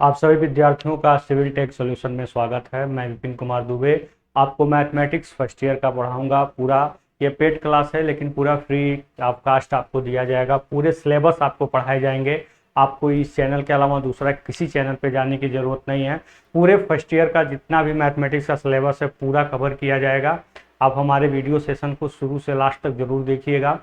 आप सभी विद्यार्थियों का सिविल टेक सॉल्यूशन में स्वागत है। मैं विपिन कुमार दुबे आपको मैथमेटिक्स फर्स्ट ईयर का पढ़ाऊंगा। पूरा ये पेड क्लास है लेकिन पूरा फ्री ऑफ कास्ट आपको दिया जाएगा। पूरे सिलेबस आपको पढ़ाए जाएंगे। आपको इस चैनल के अलावा दूसरा किसी चैनल पे जाने की ज़रूरत नहीं है। पूरे फर्स्ट ईयर का जितना भी मैथमेटिक्स का सिलेबस है पूरा कवर किया जाएगा। आप हमारे वीडियो सेशन को शुरू से लास्ट तक ज़रूर देखिएगा।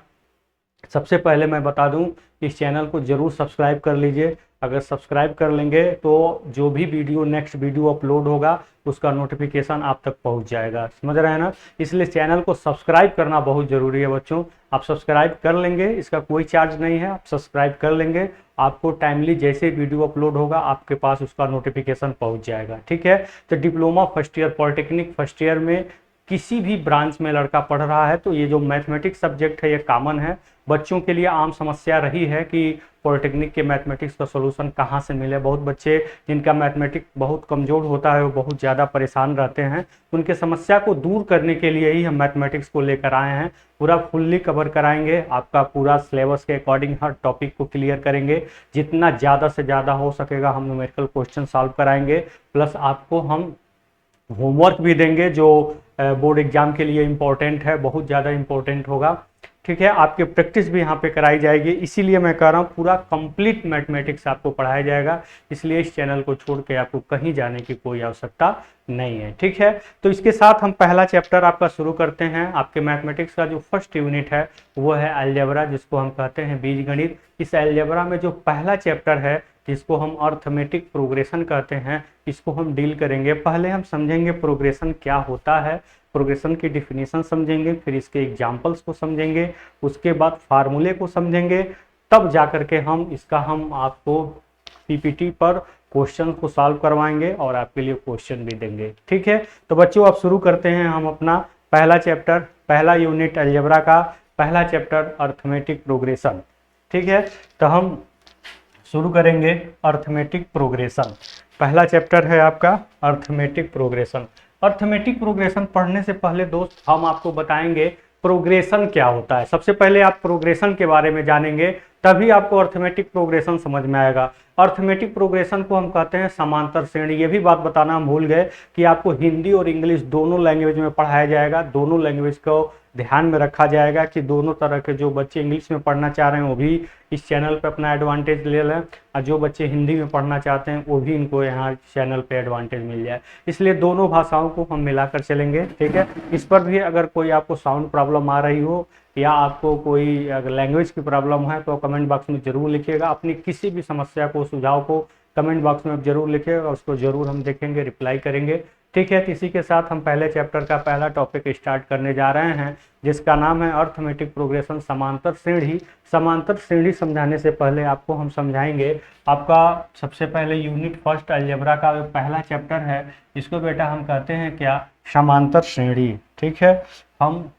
सबसे पहले मैं बता दूं, इस चैनल को ज़रूर सब्सक्राइब कर लीजिए। अगर सब्सक्राइब कर लेंगे तो जो भी वीडियो नेक्स्ट वीडियो अपलोड होगा उसका नोटिफिकेशन आप तक पहुंच जाएगा। समझ रहे हैं ना? इसलिए चैनल को सब्सक्राइब करना बहुत ज़रूरी है बच्चों। आप सब्सक्राइब कर लेंगे, इसका कोई चार्ज नहीं है। आप सब्सक्राइब कर लेंगे, आपको टाइमली जैसे वीडियो अपलोड होगा आपके पास उसका नोटिफिकेशन पहुंच जाएगा। ठीक है? तो diploma first year, polytechnic first year में किसी भी ब्रांच में लड़का पढ़ रहा है तो ये जो मैथमेटिक्स सब्जेक्ट है ये कॉमन है। बच्चों के लिए आम समस्या रही है कि पॉलिटेक्निक के मैथमेटिक्स का सॉल्यूशन कहाँ से मिले। बहुत बच्चे जिनका मैथमेटिक्स बहुत कमज़ोर होता है वो बहुत ज़्यादा परेशान रहते हैं। उनके समस्या को दूर करने के लिए ही हम मैथमेटिक्स को लेकर आए हैं। पूरा फुल्ली कवर कराएंगे, आपका पूरा सिलेबस के अकॉर्डिंग हर टॉपिक को क्लियर करेंगे। जितना ज़्यादा से ज़्यादा हो सकेगा हम न्यूमेरिकल क्वेश्चन सॉल्व कराएंगे। प्लस आपको हम होमवर्क भी देंगे जो बोर्ड एग्जाम के लिए इम्पोर्टेंट है, बहुत ज़्यादा इम्पोर्टेंट होगा। ठीक है? आपकी प्रैक्टिस भी यहाँ पे कराई जाएगी। इसीलिए मैं कह रहा हूँ पूरा कंप्लीट मैथमेटिक्स आपको पढ़ाया जाएगा। इसलिए इस चैनल को छोड़ के आपको कहीं जाने की कोई आवश्यकता नहीं है। ठीक है? तो इसके साथ हम पहला चैप्टर आपका शुरू करते हैं। आपके मैथमेटिक्स का जो फर्स्ट यूनिट है वो है अलजेब्रा, जिसको हम कहते हैं बीजगणित। इस अलजेब्रा में जो पहला चैप्टर है जिसको हम अर्थमेटिक प्रोग्रेशन कहते हैं, इसको हम डील करेंगे। पहले हम समझेंगे प्रोग्रेशन क्या होता है, प्रोग्रेशन की डिफिनीशन समझेंगे, फिर इसके एग्जाम्पल्स को समझेंगे, उसके बाद फार्मूले को समझेंगे। तब जा कर के हम आपको पीपीटी पर क्वेश्चन को सॉल्व करवाएंगे और आपके लिए क्वेश्चन भी देंगे। ठीक है? तो बच्चों अब शुरू करते हैं हम अपना पहला चैप्टर, पहला यूनिट अलजेब्रा का पहला चैप्टर अर्थमेटिक प्रोग्रेशन। ठीक है? तो हम शुरू करेंगे अर्थमेटिक प्रोग्रेशन। पहला चैप्टर है आपका अर्थमेटिक प्रोग्रेशन। अर्थमेटिक प्रोग्रेशन पढ़ने से पहले दोस्त हम आपको बताएंगे प्रोग्रेशन क्या होता है। सबसे पहले आप प्रोग्रेशन के बारे में जानेंगे तभी आपको अर्थमेटिक प्रोग्रेशन समझ में आएगा। अर्थमेटिक प्रोग्रेशन को हम कहते हैं समांतर श्रेणी। ये भी बात बताना हम भूल गए कि आपको हिंदी और इंग्लिश दोनों लैंग्वेज में पढ़ाया जाएगा। दोनों लैंग्वेज को ध्यान में रखा जाएगा कि दोनों तरह के जो बच्चे इंग्लिश में पढ़ना चाह रहे हैं वो भी इस चैनल पे अपना एडवांटेज ले लें, और जो बच्चे हिंदी में पढ़ना चाहते हैं वो भी इनको यहाँ चैनल पे एडवांटेज मिल जाए। इसलिए दोनों भाषाओं को हम मिलाकर चलेंगे। ठीक है? इस पर भी अगर कोई आपको साउंड प्रॉब्लम आ रही हो या आपको कोई अगर लैंग्वेज की प्रॉब्लम है तो कमेंट बॉक्स में ज़रूर लिखिएगा। अपनी किसी भी समस्या को, सुझाव को कमेंट बॉक्स में ज़रूर लिखिएगा, उसको ज़रूर हम देखेंगे, रिप्लाई करेंगे। ठीक है? तो इसी के साथ हम पहले चैप्टर का पहला टॉपिक स्टार्ट करने जा रहे हैं जिसका नाम है अर्थमेटिक प्रोग्रेशन समांतर श्रेणी। समांतर श्रेणी समझाने से पहले आपको हम समझाएंगे आपका सबसे पहले यूनिट फर्स्ट अलजेब्रा का जो पहला चैप्टर है इसको बेटा हम कहते हैं क्या, समांतर श्रेणी। ठीक है? हम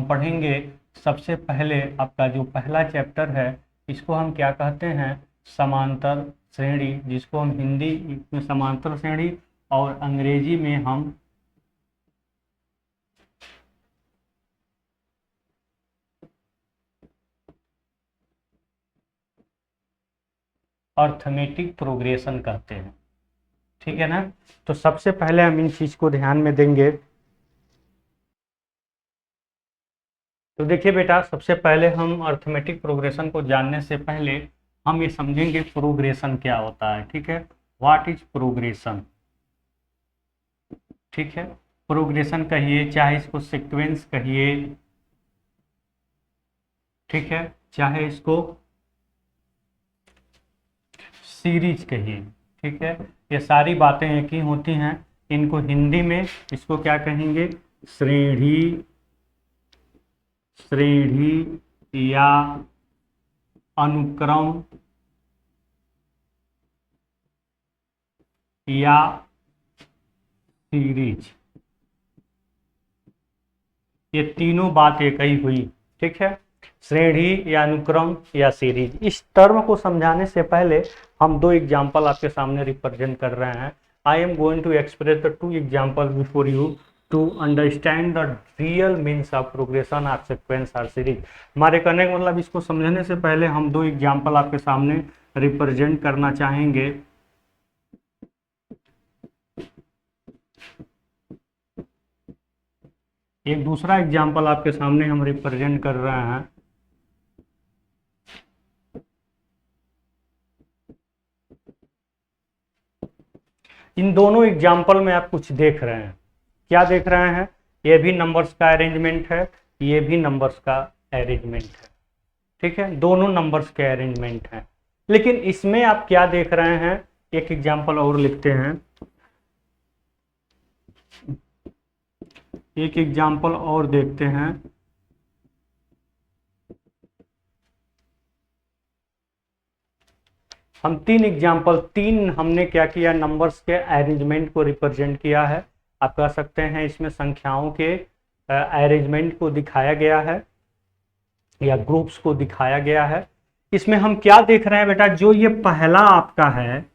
पढ़ेंगे सबसे पहले आपका जो पहला चैप्टर है इसको हम क्या कहते हैं, समांतर श्रेणी, जिसको हम हिंदी में समांतर श्रेणी और अंग्रेजी में हम अर्थमेटिक प्रोग्रेशन कहते हैं। ठीक है ना? तो सबसे पहले हम इन चीज को ध्यान में देंगे। तो देखिए बेटा, सबसे पहले हम अर्थमेटिक प्रोग्रेशन को जानने से पहले हम ये समझेंगे प्रोग्रेशन क्या होता है। ठीक है? What is progression? ठीक है? प्रोग्रेशन कहिए, चाहे इसको सीक्वेंस कहिए, ठीक है, चाहे इसको सीरीज कहिए। ठीक है? ये सारी बातें एक ही होती हैं। इनको हिंदी में इसको क्या कहेंगे, श्रेणी, श्रेणी या अनुक्रम या सीरीज, ये तीनों बात एक ही हुई। ठीक है? श्रेणी या अनुक्रम या सीरीज। इस टर्म को समझाने से पहले हम दो एग्जाम्पल आपके सामने रिप्रेजेंट कर रहे हैं। I am going to express the two example before you to understand the real means of progression of sequence और सीरीज। हमारे कहने का मतलब, इसको समझने से पहले हम दो एग्जाम्पल आपके सामने रिप्रेजेंट करना चाहेंगे। एक दूसरा एग्जाम्पल आपके सामने हम रिप्रेजेंट कर रहे हैं। इन दोनों एग्जाम्पल में आप कुछ देख रहे हैं, क्या देख रहे हैं? ये भी नंबर्स का अरेंजमेंट है, ये भी नंबर्स का अरेंजमेंट है, ठीक है, दोनों नंबर्स के अरेंजमेंट हैं। लेकिन इसमें आप क्या देख रहे हैं? एक एग्जाम्पल और लिखते हैं, एक एग्जाम्पल और देखते हैं। हम तीन हमने क्या किया? नंबर्स के अरेंजमेंट को रिप्रेजेंट किया है। आप कह सकते हैं इसमें संख्याओं के अरेंजमेंट को दिखाया गया है या ग्रुप्स को दिखाया गया है। इसमें हम क्या देख रहे हैं बेटा? जो ये पहला आपका है,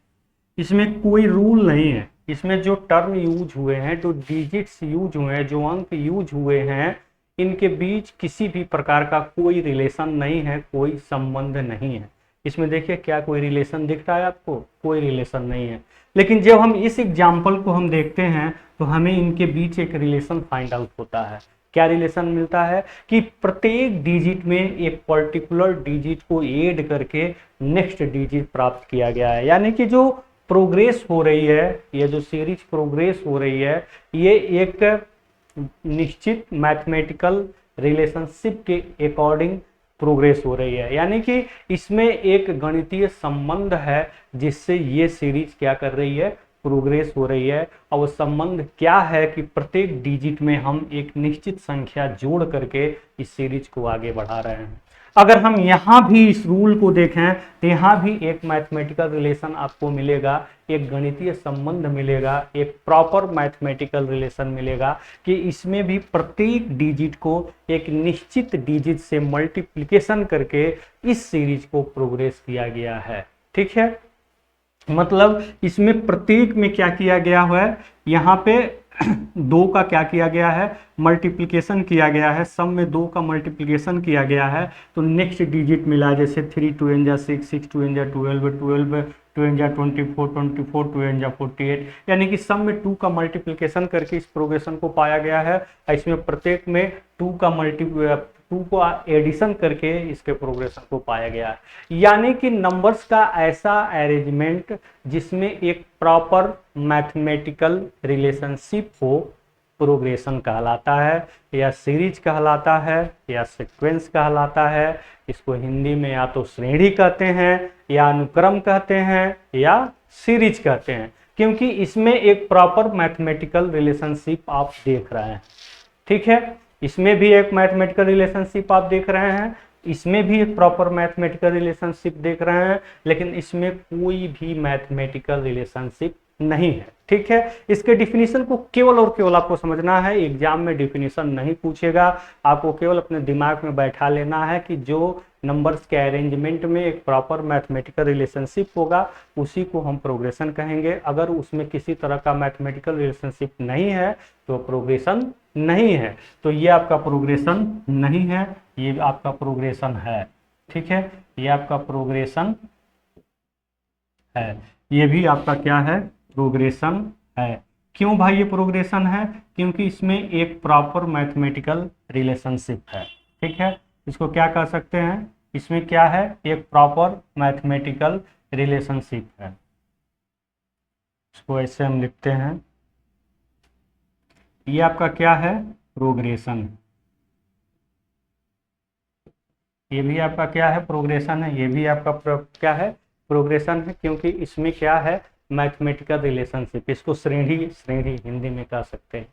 इसमें कोई रूल नहीं है। इसमें जो टर्म यूज हुए हैं, जो डिजिट्स यूज हुए हैं, जो अंक यूज हुए हैं, इनके बीच किसी भी प्रकार का कोई रिलेशन नहीं है, कोई संबंध नहीं है। इसमें देखिए क्या कोई रिलेशन दिख रहा है आपको? कोई रिलेशन नहीं है। लेकिन जब हम इस एग्जाम्पल को हम देखते हैं तो हमें इनके बीच एक रिलेशन फाइंड आउट होता है। क्या रिलेशन मिलता है? कि प्रत्येक डिजिट में एक पर्टिकुलर डिजिट को ऐड करके नेक्स्ट डिजिट प्राप्त किया गया है। यानी कि जो प्रोग्रेस हो रही है, ये जो सीरीज प्रोग्रेस हो रही है, ये एक निश्चित मैथमेटिकल रिलेशनशिप के अकॉर्डिंग प्रोग्रेस हो रही है। यानी कि इसमें एक गणितीय संबंध है जिससे ये सीरीज क्या कर रही है? प्रोग्रेस हो रही है। और वो संबंध क्या है? कि प्रत्येक डिजिट में हम एक निश्चित संख्या जोड़ करके इस सीरीज को आगे बढ़ा रहे हैं। अगर हम यहाँ भी इस रूल को देखें तो यहाँ भी एक मैथमेटिकल रिलेशन आपको मिलेगा, एक गणितीय संबंध मिलेगा, एक प्रॉपर मैथमेटिकल रिलेशन मिलेगा कि इसमें भी प्रत्येक डिजिट को एक निश्चित डिजिट से मल्टीप्लिकेशन करके इस सीरीज को प्रोग्रेस किया गया है। ठीक है, मतलब इसमें प्रत्येक में क्या किया गया हुआ है? यहाँ पे दो का क्या किया गया है? मल्टीप्लिकेशन किया गया है। सम में दो का मल्टीप्लिकेशन किया गया है तो नेक्स्ट डिजिट मिला, जैसे 3 2 जा 6, 6 2 जा 12, 12 2 जा 24, 24 2 जा 48। यानी कि सम में 2 का मल्टीप्लिकेशन करके इस प्रोग्रेशन को पाया गया है। इसमें प्रत्येक में 2 को एडिशन करके इसके प्रोग्रेशन को पाया गया है। यानी कि नंबर्स का ऐसा अरेंजमेंट जिसमें एक प्रॉपर मैथमेटिकल रिलेशनशिप हो, प्रोग्रेशन कहलाता है, या सीरीज कहलाता है, या सीक्वेंस कहलाता है। इसको हिंदी में या तो श्रेणी कहते हैं, या अनुक्रम कहते हैं, या सीरीज कहते हैं, क्योंकि इसमें एक प्रॉपर मैथमेटिकल रिलेशनशिप आप देख रहे हैं। ठीक है, इसमें भी एक मैथमेटिकल रिलेशनशिप आप देख रहे हैं, इसमें भी एक प्रॉपर मैथमेटिकल रिलेशनशिप देख रहे हैं, लेकिन इसमें कोई भी मैथमेटिकल रिलेशनशिप नहीं है। ठीक है, इसके डिफिनीशन को केवल और केवल आपको समझना है। एग्जाम में डिफिनीशन नहीं पूछेगा, आपको केवल अपने दिमाग में बैठा लेना है कि जो नंबर्स के अरेंजमेंट में एक प्रॉपर मैथमेटिकल रिलेशनशिप होगा उसी को हम प्रोग्रेशन कहेंगे। अगर उसमें किसी तरह का मैथमेटिकल रिलेशनशिप नहीं है तो प्रोग्रेशन नहीं है। तो ये आपका प्रोग्रेशन नहीं है, ये आपका प्रोग्रेशन है। ठीक है, ये आपका प्रोग्रेशन है, ये भी आपका क्या है? प्रोग्रेशन है। क्यों भाई ये प्रोग्रेशन है? क्योंकि इसमें एक प्रॉपर मैथमेटिकल रिलेशनशिप है। ठीक है, इसको क्या कह सकते हैं? इसमें क्या है? एक प्रॉपर मैथमेटिकल रिलेशनशिप है। इसको ऐसे हम लिखते हैं, ये आपका क्या है? प्रोग्रेशन। ये भी आपका क्या है? प्रोग्रेशन है। ये भी आपका क्या है? प्रोग्रेशन है, क्योंकि इसमें क्या है? Mathematical relationship. इसको श्रेणी हिंदी में कह सकते हैं।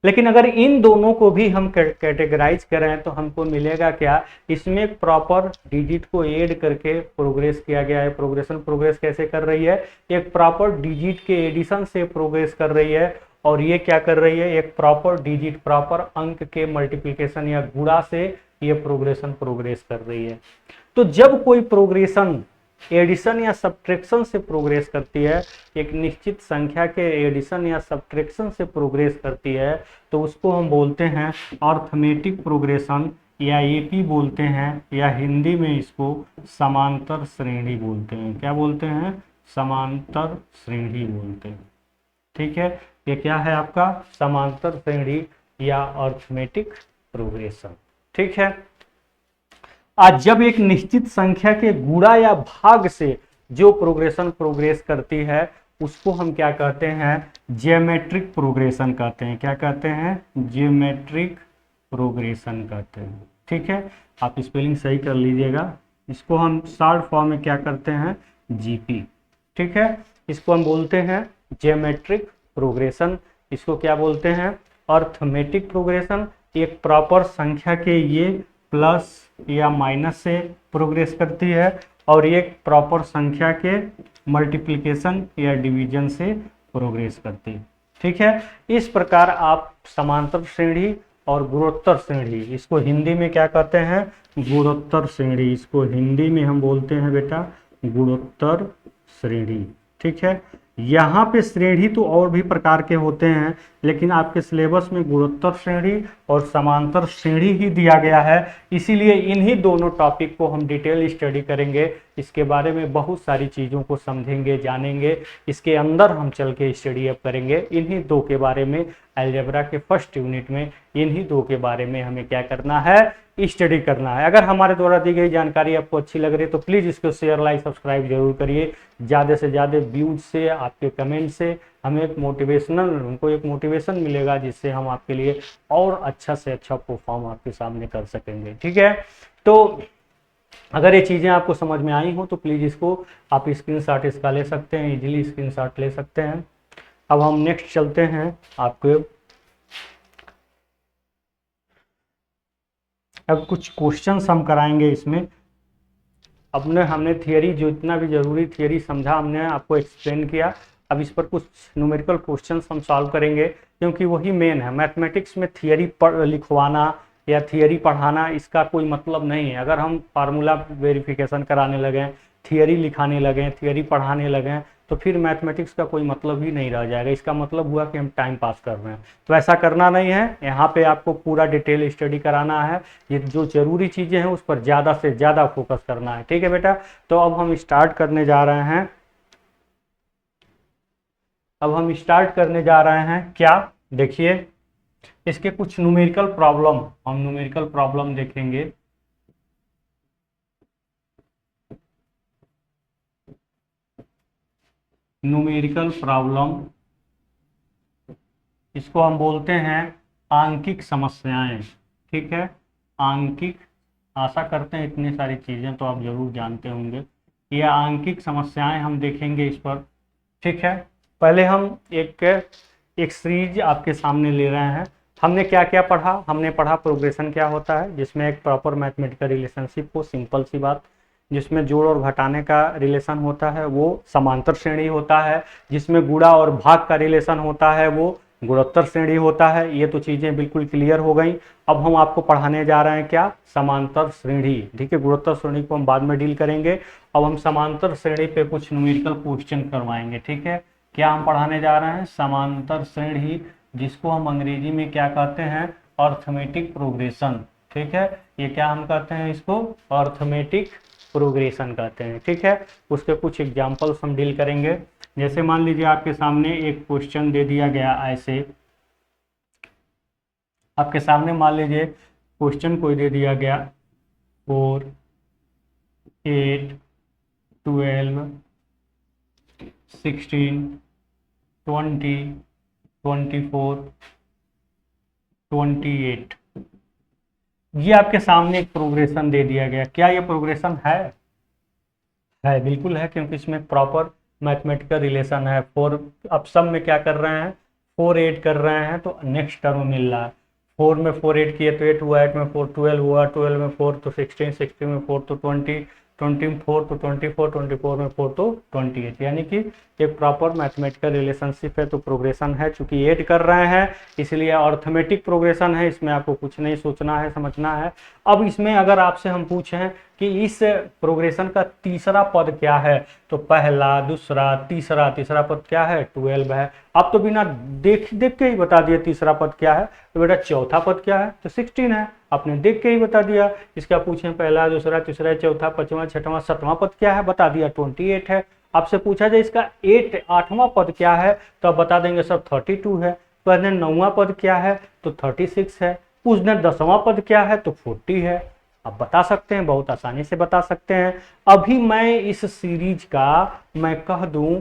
लेकिन अगर इन दोनों को भी हम कैटेगराइज करें तो हमको मिलेगा क्या? इसमें प्रॉपर डिजिट को ऐड करके प्रोग्रेस किया गया है। प्रोग्रेस कैसे कर रही है? एक प्रॉपर डिजिट के एडिशन से प्रोग्रेस कर रही है। और ये क्या कर रही है? एक प्रॉपर डिजिट, प्रॉपर अंक के मल्टीप्लिकेशन या गुणा से ये प्रोग्रेस कर रही है। तो जब कोई प्रोग्रेशन एडिशन या सब्ट्रैक्शन से प्रोग्रेस करती है, एक निश्चित संख्या के एडिशन या सब्ट्रैक्शन से प्रोग्रेस करती है, तो उसको हम बोलते हैं अर्थमेटिक प्रोग्रेशन, या एपी बोलते हैं, या हिंदी में इसको समांतर श्रेणी बोलते हैं। क्या बोलते हैं? समांतर श्रेणी बोलते हैं। ठीक है, ये क्या है आपका? समांतर श्रेणी या अर्थमेटिक प्रोग्रेशन। ठीक है, आज जब एक निश्चित संख्या के गुणा या भाग से जो प्रोग्रेशन प्रोग्रेस करती है उसको हम क्या कहते हैं? ज्योमेट्रिक प्रोग्रेशन कहते हैं। क्या कहते हैं? ज्योमेट्रिक प्रोग्रेशन कहते हैं। ठीक है, आप स्पेलिंग सही कर लीजिएगा। इसको हम शॉर्ट फॉर्म में क्या करते हैं? जीपी। ठीक है, इसको हम बोलते हैं ज्योमेट्रिक प्रोग्रेशन। इसको क्या बोलते हैं? Arithmetic progression. एक प्रॉपर संख्या के ये प्लस या माइनस से प्रोग्रेस करती है, और एक प्रॉपर संख्या के मल्टीप्लिकेशन या डिवीजन से प्रोग्रेस करती है। ठीक है, इस प्रकार आप समांतर श्रेणी और गुणोत्तर श्रेणी, इसको हिंदी में क्या कहते हैं? गुणोत्तर श्रेणी। इसको हिंदी में हम बोलते हैं बेटा गुणोत्तर श्रेणी। ठीक है, यहाँ पे श्रेणी तो और भी प्रकार के होते हैं, लेकिन आपके सिलेबस में गुणोत्तर श्रेणी और समांतर श्रेणी ही दिया गया है, इसीलिए इन्हीं दोनों टॉपिक को हम डिटेल स्टडी करेंगे। इसके बारे में बहुत सारी चीज़ों को समझेंगे, जानेंगे, इसके अंदर हम चल के स्टडी अप करेंगे। इन्हीं दो के बारे में अलजेब्रा के फर्स्ट यूनिट में इन्हीं दो के बारे में हमें क्या करना है? स्टडी करना है। अगर हमारे द्वारा दी गई जानकारी आपको अच्छी लग रही है तो प्लीज़ इसको शेयर, लाइक, सब्सक्राइब जरूर करिए। ज़्यादा से ज़्यादा व्यूज से, आपके कमेंट से हमें एक मोटिवेशन मिलेगा, जिससे हम आपके लिए और अच्छा से अच्छा परफॉर्म आपके सामने कर सकेंगे। ठीक है, तो अगर ये चीज़ें आपको समझ में आई हो तो प्लीज़ इसको आप स्क्रीनशॉट इसका ले सकते हैं, इजीली स्क्रीनशॉट ले सकते हैं। अब हम नेक्स्ट चलते हैं आपके, अब कुछ क्वेश्चंस हम कराएंगे इसमें। हमने थियरी, जो इतना भी जरूरी थियरी समझा, हमने आपको एक्सप्लेन किया। अब इस पर कुछ न्यूमेरिकल क्वेश्चंस हम सॉल्व करेंगे, क्योंकि वही मेन है। मैथमेटिक्स में थियरी लिखवाना या थियरी पढ़ाना इसका कोई मतलब नहीं है। अगर हम फार्मूला वेरिफिकेशन कराने लगें, थियरी लिखाने लगें, थियरी पढ़ाने लगें, तो फिर मैथमेटिक्स का कोई मतलब ही नहीं रह जाएगा। इसका मतलब हुआ कि हम टाइम पास कर रहे हैं, तो ऐसा करना नहीं है। यहाँ पे आपको पूरा डिटेल स्टडी कराना है। ये जो जरूरी चीज़ें हैं उस पर ज़्यादा से ज़्यादा फोकस करना है। ठीक है बेटा, तो अब हम स्टार्ट करने जा रहे हैं। क्या? देखिए, इसके कुछ न्यूमेरिकल प्रॉब्लम देखेंगे। न्यूमेरिकल प्रॉब्लम, इसको हम बोलते हैं आंकिक समस्याएं। ठीक है, आंकिक, आशा करते हैं इतनी सारी चीज़ें तो आप जरूर जानते होंगे। ये आंकिक समस्याएं हम देखेंगे इस पर। ठीक है, पहले हम एक सीरीज आपके सामने ले रहे हैं। हमने क्या क्या पढ़ा? हमने पढ़ा प्रोग्रेशन क्या होता है, जिसमें एक प्रॉपर मैथमेटिकल रिलेशनशिप को, सिंपल सी बात, जिसमें जोड़ और घटाने का रिलेशन होता है वो समांतर श्रेणी होता है, जिसमें गुणा और भाग का रिलेशन होता है वो गुणोत्तर श्रेणी होता है। ये तो चीज़ें बिल्कुल क्लियर हो गई। अब हम आपको पढ़ाने जा रहे हैं क्या? समांतर श्रेणी। ठीक है, गुणोत्तर श्रेणी को हम बाद में डील करेंगे। अब हम समांतर श्रेणी पे कुछ न्यूमेरिकल क्वेश्चन करवाएंगे। ठीक है, क्या हम पढ़ाने जा रहे हैं? समांतर श्रेणी, जिसको हम अंग्रेजी में क्या कहते हैं? Arithmetic progression. ठीक है, ये क्या हम कहते हैं? इसको अर्थमेटिक प्रोग्रेशन कहते हैं। ठीक है, उसके कुछ एग्जाम्पल्स हम डील करेंगे। जैसे मान लीजिए आपके सामने एक क्वेश्चन दे दिया गया, ऐसे आपके सामने मान लीजिए क्वेश्चन कोई दे दिया गया 4, 8, 12, 16, 20, 24, 28। ये आपके सामने एक प्रोग्रेशन दे दिया गया। क्या ये प्रोग्रेशन है? बिल्कुल है, क्योंकि इसमें प्रॉपर मैथमेटिकल रिलेशन है। 4, अब सब में क्या कर रहे हैं? 4 8 कर रहे हैं, तो नेक्स्ट टर्म मिल रहा है। 4 में 4 8 किए तो 8 हुआ, 8 में 4 12 हुआ, 12 में 4 तो 16, 16 में 4 तो 20, 24 to 24, 24 में 4 तो 28, यानी कि एक प्रॉपर मैथमेटिकल रिलेशनशिप है। तो प्रोग्रेशन है, चूंकि ऐड कर रहे हैं इसलिए अर्थमेटिक प्रोग्रेशन है, इसमें आपको कुछ नहीं सोचना है, समझना है। अब इसमें अगर आपसे हम पूछें कि इस प्रोग्रेशन का तीसरा पद क्या है, तो पहला, दूसरा, तीसरा, तीसरा पद क्या है 12 है। आप तो बिना देख के ही बता दिए तीसरा पद क्या है, तो बेटा चौथा पद क्या है, तो 16 है, आपने देख के ही बता दिया। इसका पूछें पहला, दूसरा, तीसरा, चौथा, पांचवा, छठवां, सातवां पद क्या है, बता दिया 28 है। आपसे पूछा जाए इसका 8वां पद क्या है, तो आप बता देंगे सर 32 है। पहले 9वां पद क्या है, तो 36 है। पूछ दें 10वां पद क्या है, तो 40 है। आप बता सकते हैं, बहुत आसानी से बता सकते हैं। अभी मैं इस सीरीज का मैं कह दूं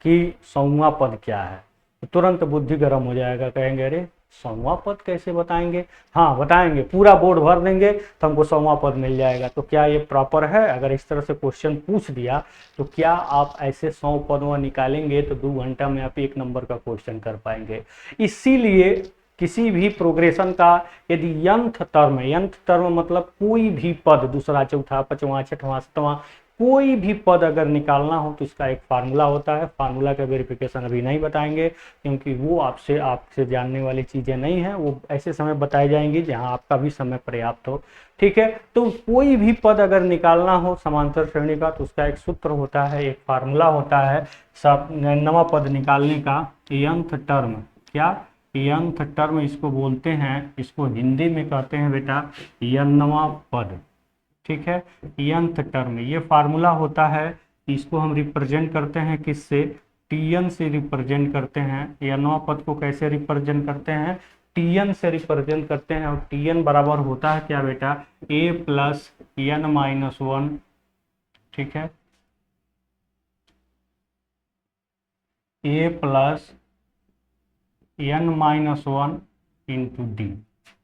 कि 100वां पद क्या है, तो तुरंत बुद्धि गर्म हो जाएगा, कहेंगे अरे 100वां पद कैसे बताएंगे। हाँ बताएंगे, पूरा बोर्ड भर देंगे तो हमको 100वां पद मिल जाएगा। तो क्या ये प्रॉपर है? अगर इस तरह से क्वेश्चन पूछ दिया तो क्या आप ऐसे 100 पदों निकालेंगे तो 2 घंटा में आप 1 नंबर का क्वेश्चन कर पाएंगे। इसीलिए किसी भी प्रोग्रेशन का यदि यंथ टर्म मतलब कोई भी पद, दूसरा, चौथा, पांचवा, छठवां, सातवां, कोई भी पद अगर निकालना हो तो इसका एक फार्मूला होता है। फार्मूला का वेरिफिकेशन अभी नहीं बताएंगे क्योंकि वो आपसे जानने वाली चीज़ें नहीं है, वो ऐसे समय बताई जाएंगी जहां आपका भी समय पर्याप्त हो। ठीक है, तो कोई भी पद अगर निकालना हो समांतर श्रेणी का तो उसका एक सूत्र होता है, एक फार्मूला होता है सब नवा पद निकालने का। यंथ टर्म, क्या यंथ टर्म इसको बोलते हैं, इसको हिंदी में कहते हैं बेटा यन्नवा पद। ठीक है, यंथ टर्म ये फार्मूला होता है, इसको हम रिप्रेजेंट करते हैं किससे, टीएन से रिप्रेजेंट करते हैं। यन्नवा पद को कैसे रिप्रेजेंट करते हैं, टीएन से रिप्रेजेंट करते हैं। और टीएन बराबर होता है क्या बेटा, ए प्लस एन माइनस 1। ठीक है, a plus N minus 1 into d.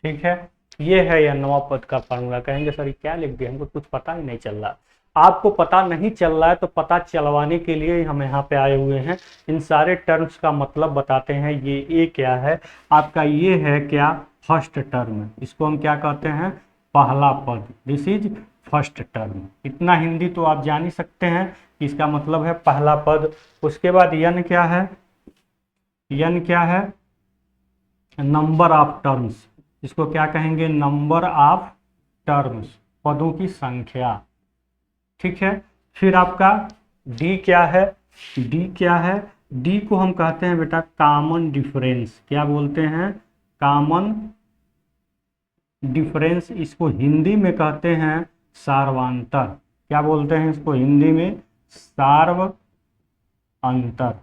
ठीक है, ये है यन्नवा पद का फार्मूला। कहेंगे सर ये क्या लिख दिया, हमको कुछ पता ही नहीं चल रहा। आपको पता नहीं चल रहा है तो पता चलवाने के लिए हम यहाँ पे आए हुए हैं। इन सारे टर्म्स का मतलब बताते हैं। ये ए क्या है आपका, ये है क्या फर्स्ट टर्म, इसको हम क्या कहते हैं, पहला पद। This is first term. इतना हिंदी तो आप जान ही सकते हैं, इसका मतलब है पहला पद। उसके बाद यन क्या है, यन क्या है, नंबर ऑफ टर्म्स, इसको क्या कहेंगे, नंबर ऑफ टर्म्स, पदों की संख्या। ठीक है, फिर आपका डी क्या है, डी क्या है, डी को हम कहते हैं बेटा कॉमन डिफरेंस। क्या बोलते हैं, कॉमन डिफरेंस। इसको हिंदी में कहते हैं सार्वंतर। क्या बोलते हैं इसको हिंदी में, सार्व अंतर।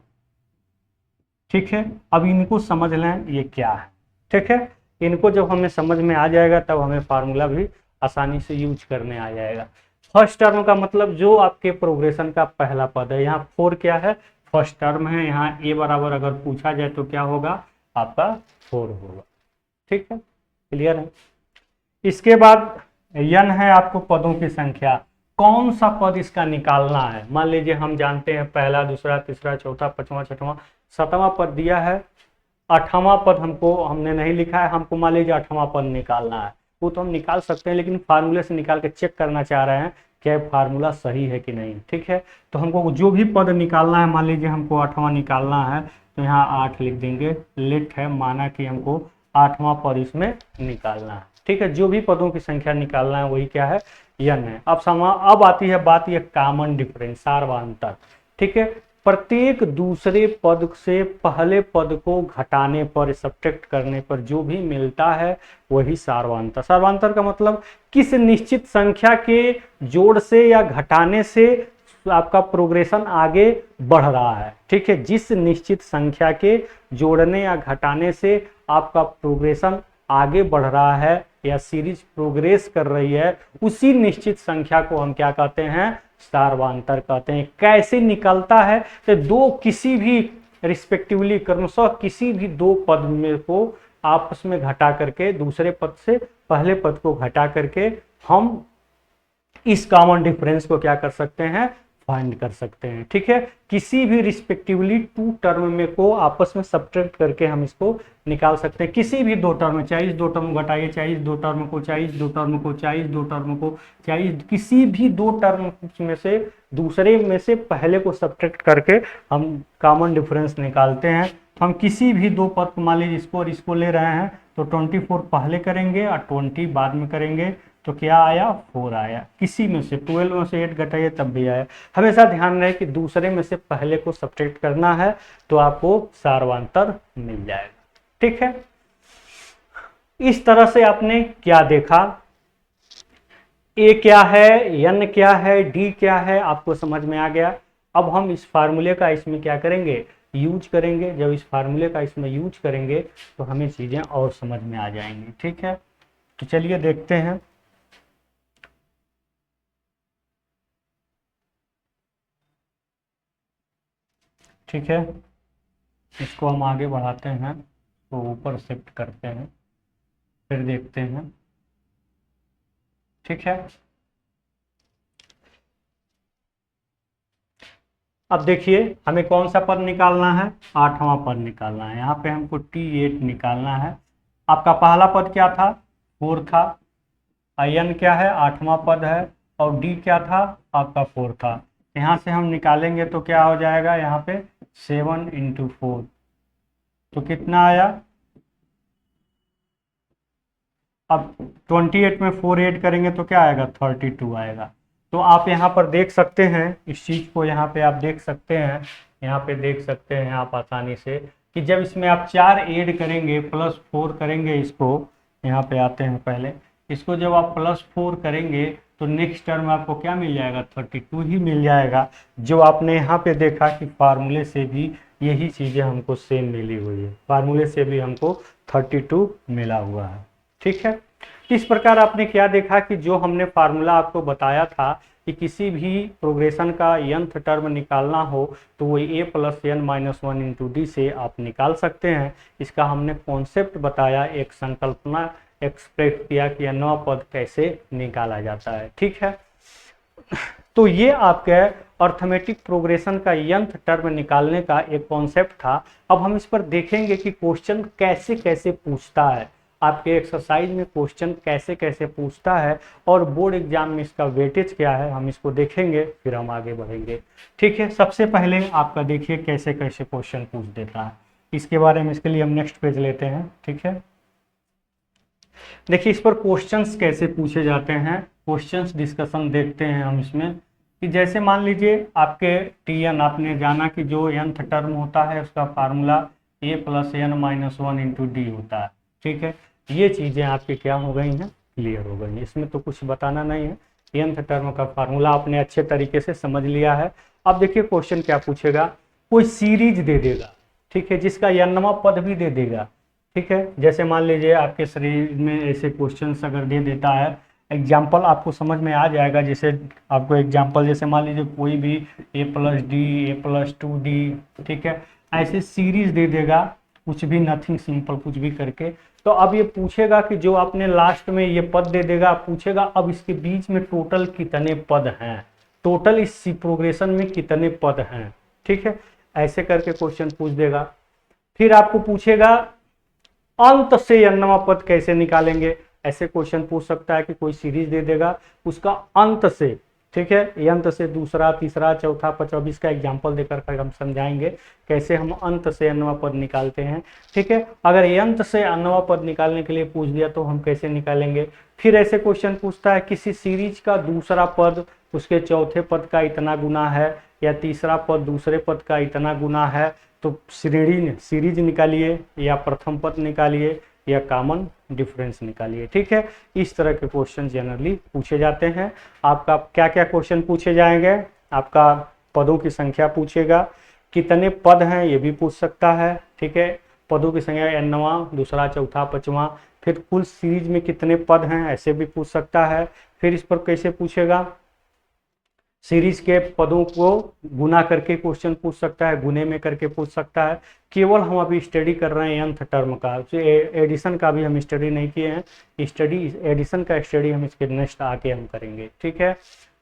ठीक है, अब इनको समझ लें ये क्या है। ठीक है, इनको जब हमें समझ में आ जाएगा तब हमें फार्मूला भी आसानी से यूज करने आ जाएगा। फर्स्ट टर्म का मतलब जो आपके प्रोग्रेशन का पहला पद है। यहाँ 4 क्या है, फर्स्ट टर्म है। यहाँ ए बराबर अगर पूछा जाए तो क्या होगा, आपका 4 होगा। ठीक है, क्लियर है। इसके बाद यन है आपको पदों की संख्या। कौन सा पद इसका निकालना है, मान लीजिए हम जानते हैं पहला, दूसरा, तीसरा, चौथा, पांचवा, छठवां, सातवां पद दिया है। 8वां पद हमने नहीं लिखा है, हमको मान लीजिए 8वां पद निकालना है। वो तो हम निकाल सकते हैं लेकिन फार्मूले से निकाल के चेक करना चाह रहे हैं क्या फार्मूला सही है कि नहीं। ठीक है, तो हमको जो भी पद निकालना है, मान लीजिए हमको 8वां निकालना है तो यहाँ 8 लिख देंगे। लेट है, माना कि हमको 8वां पद इसमें निकालना है। ठीक है, जो भी पदों की संख्या निकालना है वही क्या है, यन है। अब आती है बात ये कॉमन डिफरेंस, सार्वंतर। ठीक है, प्रत्येक दूसरे पद से पहले पद को घटाने पर, सब्ट्रैक्ट करने पर जो भी मिलता है वही सार्वंतर। सार्वंतर का मतलब किस निश्चित संख्या के जोड़ से या घटाने से आपका प्रोग्रेशन आगे बढ़ रहा है। ठीक है, जिस निश्चित संख्या के जोड़ने या घटाने से आपका प्रोग्रेशन आगे बढ़ रहा है या सीरीज प्रोग्रेस कर रही है, उसी निश्चित संख्या को हम क्या कहते हैं, सार्वंतर कहते हैं। कैसे निकलता है, तो दो किसी भी रिस्पेक्टिवली क्रमशः किसी भी दो पद में को आपस में घटा करके, दूसरे पद से पहले पद को घटा करके हम इस कॉमन डिफरेंस को क्या कर सकते हैं, फाइंड कर सकते हैं। ठीक है, किसी भी रिस्पेक्टिवली टू टर्म में को आपस में सब्ट्रैक्ट करके हम इसको निकाल सकते हैं। किसी भी दो टर्म में, चाहे इस दो टर्म को घटाइए, चाहे इस दो टर्म को, चाहे इस दो टर्म को, चाहे इस दो टर्म को, चाहे किसी भी दो टर्म में से दूसरे में से पहले को सब्ट्रैक्ट करके हम कॉमन डिफरेंस निकालते हैं। हम किसी भी दो पद को, मान लीजिए इसको और इसको ले रहे हैं, तो 24 पहले करेंगे और 20 बाद में करेंगे, तो क्या आया 4 आया। किसी में से 12 में से 8 घटाइए तब भी आया। हमेशा ध्यान रहे कि दूसरे में से पहले को सब्ट्रैक्ट करना है तो आपको सार्वंतर मिल जाएगा। ठीक है, इस तरह से आपने क्या देखा, ए क्या है, एन क्या है, डी क्या है, आपको समझ में आ गया। अब हम इस फार्मूले का इसमें क्या करेंगे, यूज करेंगे। जब इस फार्मूले का इसमें यूज करेंगे तो हमें चीजें और समझ में आ जाएंगी। ठीक है, तो चलिए देखते हैं। ठीक है, इसको हम आगे बढ़ाते हैं, तो ऊपर शिफ्ट करते हैं, फिर देखते हैं। ठीक है, अब देखिए हमें कौन सा पद निकालना है, 8वां पद निकालना है। यहाँ पे हमको T8 निकालना है। आपका पहला पद क्या था, 4 था। n क्या है, 8वां पद है, और D क्या था, आपका 4 था। यहाँ से हम निकालेंगे तो क्या हो जाएगा, यहाँ पे 7 × 4, तो कितना आया। अब 28 में 4 ऐड करेंगे तो क्या आएगा, 32 आएगा। तो आप यहाँ पर देख सकते हैं, इस चीज़ को यहाँ पे आप देख सकते हैं, यहाँ पे देख सकते हैं आप आसानी से, कि जब इसमें आप 4 ऐड करेंगे +4 करेंगे, इसको यहाँ पे आते हैं पहले, इसको जब आप +4 करेंगे तो नेक्स्ट टर्म आपको क्या मिल जाएगा, 32 ही मिल जाएगा। जो आपने यहाँ पे देखा कि फार्मूले से भी यही चीज़ें हमको सेम मिली हुई है, फार्मूले से भी हमको 32 मिला हुआ है। ठीक है, इस प्रकार आपने क्या देखा कि जो हमने फार्मूला आपको बताया था कि किसी भी प्रोग्रेशन का nth टर्म निकालना हो तो वो a + n - 1 × d से आप निकाल सकते हैं। इसका हमने कॉन्सेप्ट बताया, एक संकल्पना एक्सप्रेस किया कि nवां पद कैसे निकाला जाता है। ठीक है, तो ये आपके अर्थमेटिक प्रोग्रेशन का nth टर्म निकालने का एक कॉन्सेप्ट था। अब हम इस पर देखेंगे कि क्वेश्चन कैसे कैसे पूछता है, आपके एक्सरसाइज में क्वेश्चन कैसे कैसे पूछता है, और बोर्ड एग्जाम में इसका वेटेज क्या है, हम इसको देखेंगे, फिर हम आगे बढ़ेंगे। ठीक है, सबसे पहले आपका देखिए कैसे कैसे क्वेश्चन पूछ देता है, इसके बारे में, इसके लिए हम नेक्स्ट पेज लेते हैं। ठीक है, देखिए इस पर क्वेश्चंस कैसे पूछे जाते हैं, क्वेश्चंस डिस्कशन देखते हैं हम इसमें, कि जैसे मान लीजिए आपके Tn, आपने जाना कि जो nth टर्म होता है उसका फार्मूला a + n - 1 × d होता है। ठीक है, ये चीज़ें आपकी क्या हो गई हैं, क्लियर हो गई हैं, इसमें तो कुछ बताना नहीं है। nth टर्म का फार्मूला आपने अच्छे तरीके से समझ लिया है। अब देखिए क्वेश्चन क्या पूछेगा, कोई सीरीज दे देगा, ठीक है, जिसका nवां पद भी दे देगा। ठीक है, जैसे मान लीजिए आपके शरीर में ऐसे क्वेश्चंस अगर दे देता है, एग्जाम्पल आपको समझ में आ जाएगा। जैसे आपको एग्जाम्पल, जैसे मान लीजिए कोई भी a + d, a + 2d, ठीक है, ऐसे सीरीज दे देगा, कुछ भी, नथिंग, सिंपल कुछ भी करके। तो अब ये पूछेगा कि जो आपने लास्ट में ये पद दे देगा, पूछेगा अब इसके बीच में टोटल कितने पद हैं, टोटल इस प्रोग्रेशन में कितने पद हैं। ठीक है, ऐसे करके क्वेश्चन पूछ देगा। फिर आपको पूछेगा अंत से nवां पद कैसे निकालेंगे, ऐसे क्वेश्चन पूछ सकता है कि कोई सीरीज दे देगा, उसका अंत से, ठीक है, अंत से दूसरा, तीसरा, चौथा, पांचवा, इसका एग्जाम्पल देकर हम समझाएंगे कैसे हम अंत से nवां पद निकालते हैं। ठीक है, अगर अंत से nवां पद निकालने के लिए पूछ दिया तो हम कैसे निकालेंगे। फिर ऐसे क्वेश्चन पूछता है किसी सीरीज का दूसरा पद उसके चौथे पद का इतना गुना है, या तीसरा पद दूसरे पद का इतना गुना है, तो सीरीज निकालिए, या प्रथम पद निकालिए, या कॉमन डिफरेंस निकालिए। ठीक है, इस तरह के क्वेश्चन जनरली पूछे जाते हैं। आपका क्या क्या क्वेश्चन पूछे जाएंगे, आपका पदों की संख्या पूछेगा, कितने पद हैं ये भी पूछ सकता है। ठीक है, पदों की संख्या nवां, दूसरा, चौथा, पांचवा, फिर कुल सीरीज में कितने पद हैं ऐसे भी पूछ सकता है। फिर इस पर कैसे पूछेगा, सीरीज के पदों को गुना करके क्वेश्चन पूछ सकता है, गुने में करके पूछ सकता है। केवल हम अभी स्टडी कर रहे हैं nth टर्म का, एडिशन का भी हम स्टडी नहीं किए हैं, एडिशन का स्टडी हम इसके नेक्स्ट आके हम करेंगे। ठीक है,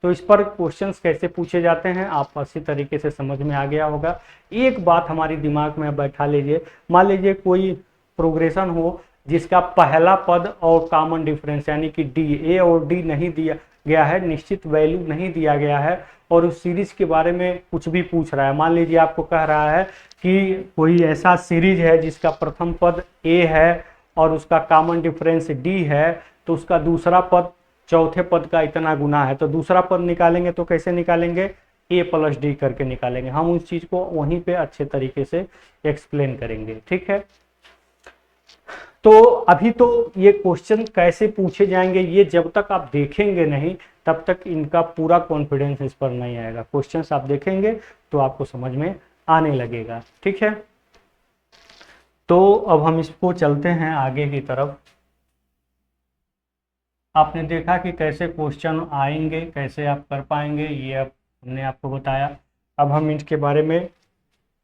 तो इस पर क्वेश्चंस कैसे पूछे जाते हैं आप अच्छी तरीके से समझ में आ गया होगा। एक बात हमारी दिमाग में बैठा लीजिए, मान लीजिए कोई प्रोग्रेशन हो जिसका पहला पद और कॉमन डिफरेंस यानी कि डी, ए और डी नहीं दिया गया है, निश्चित वैल्यू नहीं दिया गया है, और उस सीरीज के बारे में कुछ भी पूछ रहा है। मान लीजिए आपको कह रहा है कि कोई ऐसा सीरीज है जिसका प्रथम पद ए है और उसका कॉमन डिफरेंस डी है, तो उसका दूसरा पद चौथे पद का इतना गुना है, तो दूसरा पद निकालेंगे तो कैसे निकालेंगे, ए प्लस डी करके निकालेंगे। हम उस चीज को वहीं पे अच्छे तरीके से एक्सप्लेन करेंगे, ठीक है। तो अभी तो ये क्वेश्चन कैसे पूछे जाएंगे ये जब तक आप देखेंगे नहीं तब तक इनका पूरा कॉन्फिडेंस इस पर नहीं आएगा। क्वेश्चंस आप देखेंगे तो आपको समझ में आने लगेगा, ठीक है। तो अब हम इसको चलते हैं आगे की तरफ। आपने देखा कि कैसे क्वेश्चन आएंगे, कैसे आप कर पाएंगे, ये अब हमने आपको बताया। अब हम इसके बारे में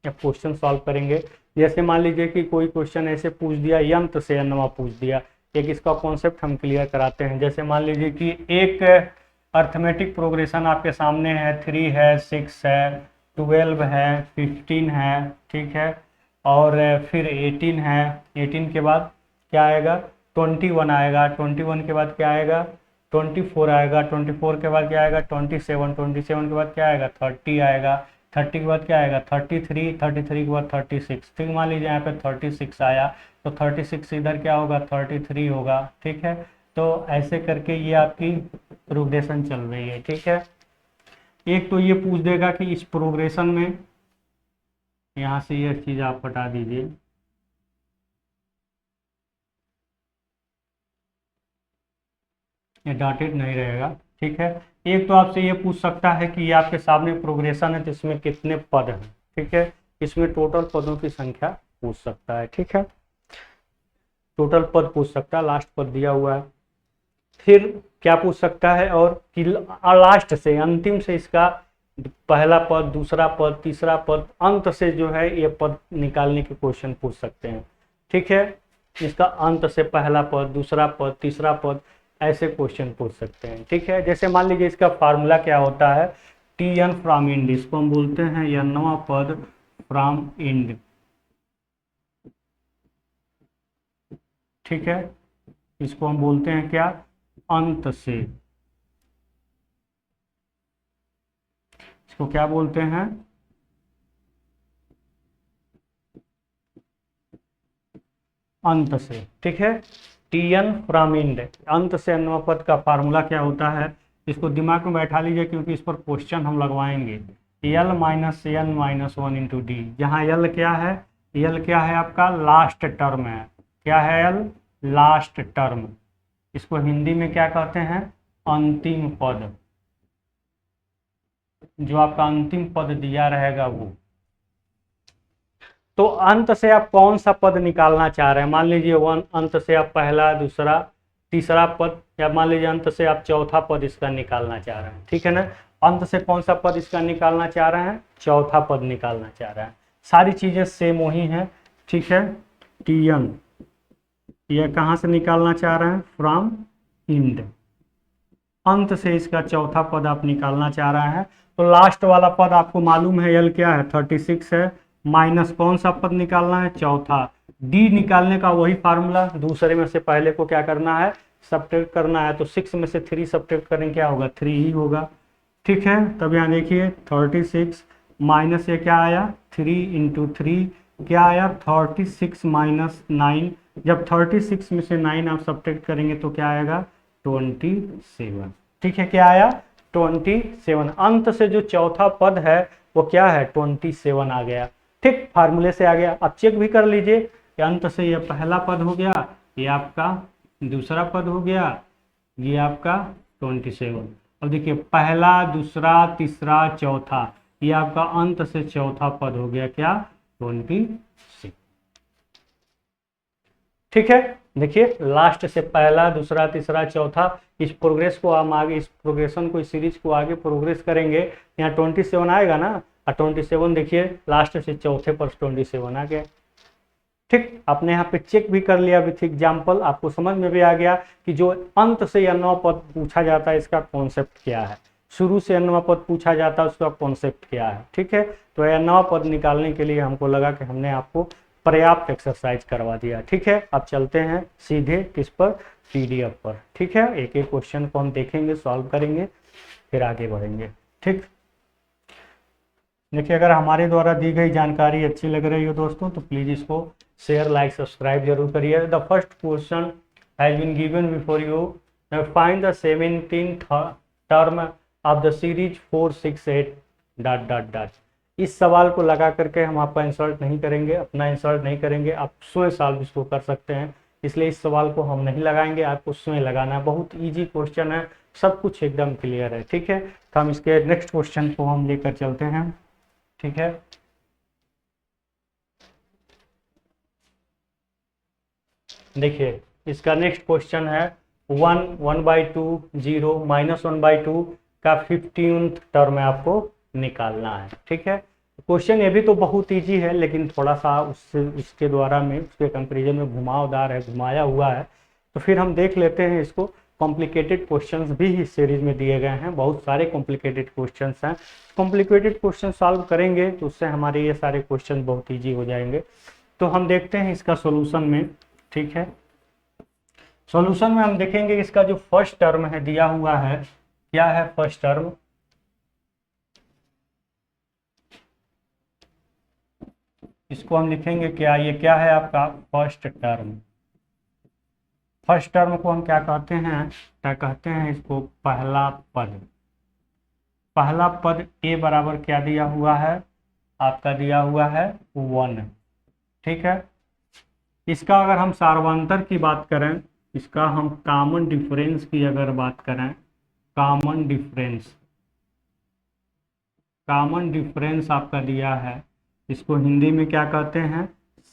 क्वेश्चन सॉल्व करेंगे। जैसे मान लीजिए कि कोई क्वेश्चन ऐसे पूछ दिया, यंत्र से अन्वा पूछ दिया, एक इसका कॉन्सेप्ट हम क्लियर कराते हैं। जैसे मान लीजिए कि एक अर्थमेटिक प्रोग्रेशन आपके सामने है, 3 है, 6 है, 12 है, 15 है, ठीक है, और फिर 18 है। 18 के बाद क्या आएगा, 21 आएगा, 21 के बाद क्या आएगा, 24 आएगा, 24 के बाद क्या आएगा, 27, 27 के बाद क्या आएगा, 30 आएगा, 30 के बाद क्या आएगा, 33, 33 के बाद 36। ठीक, मान लीजिए यहाँ पे 36 आया तो 36 इधर क्या होगा, 33 होगा, ठीक है। तो ऐसे करके ये आपकी प्रोग्रेशन चल रही है, ठीक है। एक तो ये पूछ देगा कि इस प्रोग्रेशन में, यहाँ से ये चीज आप हटा दीजिए, ये डॉटेड नहीं रहेगा, ठीक है। एक तो आपसे ये पूछ सकता है कि ये आपके सामने प्रोग्रेशन है तो इसमें कितने पद हैं, ठीक है। इसमें टोटल पदों की संख्या पूछ सकता है, ठीक है, टोटल पद पूछ सकता है, लास्ट पद दिया हुआ है। फिर क्या पूछ सकता है, और कि लास्ट से, अंतिम से इसका पहला पद, दूसरा पद, तीसरा पद, अंत से जो है ये पद निकालने के क्वेश्चन पूछ सकते हैं, ठीक है। इसका अंत से पहला पद, दूसरा पद, तीसरा पद, ऐसे क्वेश्चन पूछ सकते हैं, ठीक है। जैसे मान लीजिए इसका फार्मूला क्या होता है, टी एन फ्रॉम इंड, इसको हम बोलते हैं n वां पद फ्रॉम इंड, ठीक है। इसको हम बोलते हैं क्या, अंत से, इसको क्या बोलते हैं, अंत से, ठीक है। टी एन फ्रॉम इंड, अंत से n पद का फार्मूला क्या होता है, इसको दिमाग में बैठा लीजिए क्योंकि इस पर क्वेश्चन हम लगवाएंगे। L minus N minus 1 into D, जहाँ एल क्या है, एल क्या है आपका लास्ट टर्म है, क्या है एल, लास्ट टर्म। इसको हिंदी में क्या कहते हैं, अंतिम पद, जो आपका अंतिम पद दिया रहेगा वो। तो अंत से आप कौन सा पद निकालना चाह रहे हैं, मान लीजिए अंत से आप पहला, दूसरा, तीसरा पद, या मान लीजिए अंत से आप चौथा पद इसका निकालना चाह रहे हैं, ठीक है ना। अंत से कौन सा पद इसका निकालना चाह रहे हैं, चौथा पद निकालना चाह रहे हैं। सारी चीजें सेम वही हैं, ठीक है। टी एन ये कहाँ से निकालना चाह रहे हैं, फ्रॉम इंड, अंत से इसका चौथा पद आप निकालना चाह रहे हैं। तो लास्ट वाला पद आपको मालूम है एल क्या है, 36 है, माइनस कौन सा पद निकालना है, चौथा। डी निकालने का वही फार्मूला, दूसरे में से पहले को क्या करना है, सब्ट्रैक्ट करना है। तो 6 में से 3 सब्ट्रैक्ट करें क्या होगा, 3 ही होगा, ठीक है। तब यहाँ देखिए 36 माइनस ये क्या आया, 3 इंटू 3 क्या आया, 36 माइनस 9। जब 36 में से 9 आप सब्ट्रैक्ट करेंगे तो क्या आएगा, 27, ठीक है। क्या आया, 27। अंत से जो चौथा पद है वो क्या है, 27 आ गया, ठीक, फार्मूले से आ गया। अब चेक भी कर लीजिए, अंत से ये पहला पद हो गया, ये आपका दूसरा पद हो गया, ये आपका 27। अब देखिए पहला, दूसरा, तीसरा, चौथा, ये आपका अंत से चौथा पद हो गया क्या, 26, ठीक है। देखिए लास्ट से पहला, दूसरा, तीसरा, चौथा, इस प्रोग्रेस को हम आगे, इस प्रोग्रेशन को, इस सीरीज को आगे प्रोग्रेस करेंगे, यहाँ 27 आएगा ना, और 27 देखिए लास्ट से चौथे पर 27 आ गया, ठीक। आपने यहाँ पे चेक भी कर लिया विथ एग्जाम्पल, आपको समझ में भी आ गया कि जो अंत से या 9 पद पूछा जाता है इसका कॉन्सेप्ट क्या है। शुरू से nवां पद पूछा जाता है उसका कॉन्सेप्ट क्या है। ठीक है, तो यह नवा पद निकालने के लिए हमको लगा कि हमने आपको पर्याप्त एक्सरसाइज करवा दिया। ठीक है, अब चलते हैं सीधे किस पर, पीडीएफ पर। ठीक है, एक एक क्वेश्चन को हम देखेंगे, सॉल्व करेंगे, फिर आगे बढ़ेंगे। ठीक, देखिए अगर हमारे द्वारा दी गई जानकारी अच्छी लग रही हो दोस्तों तो प्लीज़ इसको शेयर, लाइक, सब्सक्राइब जरूर करिए। The first question has been given before you, find the 17th term of the series 4, 6, 8 ... इस सवाल को लगा करके हम आपका इंसल्ट नहीं करेंगे, अपना इंसल्ट नहीं करेंगे, आप स्वयं सॉल्व इसको कर सकते हैं, इसलिए इस सवाल को हम नहीं लगाएंगे, आपको स्वयं लगाना है। बहुत इजी क्वेश्चन है, सब कुछ एकदम क्लियर है। ठीक है, तो हम इसके नेक्स्ट क्वेश्चन को हम लेकर चलते हैं। ठीक है, देखिए इसका नेक्स्ट क्वेश्चन है 1/2 0 -1/2 का 15th टर्म आपको निकालना है। ठीक है, क्वेश्चन ये भी तो बहुत इजी है, लेकिन थोड़ा सा उसके द्वारा में उसके कंपेरिजन में घुमावदार है, घुमाया हुआ है। तो फिर हम देख लेते हैं इसको। कॉम्प्लिकेटेड क्वेश्चंस भी इस सीरीज में दिए गए हैं, बहुत सारे कॉम्प्लिकेटेड क्वेश्चंस हैं। कॉम्प्लिकेटेड क्वेश्चन सॉल्व करेंगे तो उससे हमारे ये सारे क्वेश्चन बहुत ईजी हो जाएंगे। तो हम देखते हैं इसका सॉल्यूशन में। ठीक है, सॉल्यूशन में हम देखेंगे इसका जो फर्स्ट टर्म है दिया हुआ है, क्या है फर्स्ट टर्म, इसको हम लिखेंगे क्या, ये क्या है आपका फर्स्ट टर्म। फर्स्ट टर्म को हम क्या कहते हैं, क्या कहते हैं इसको, पहला पद। पहला पद ए बराबर क्या दिया हुआ है, आपका दिया हुआ है 1। ठीक है, इसका अगर हम सार्वंतर की बात करें, इसका हम कॉमन डिफरेंस की अगर बात करें, कॉमन डिफरेंस आपका दिया है, इसको हिंदी में क्या कहते हैं,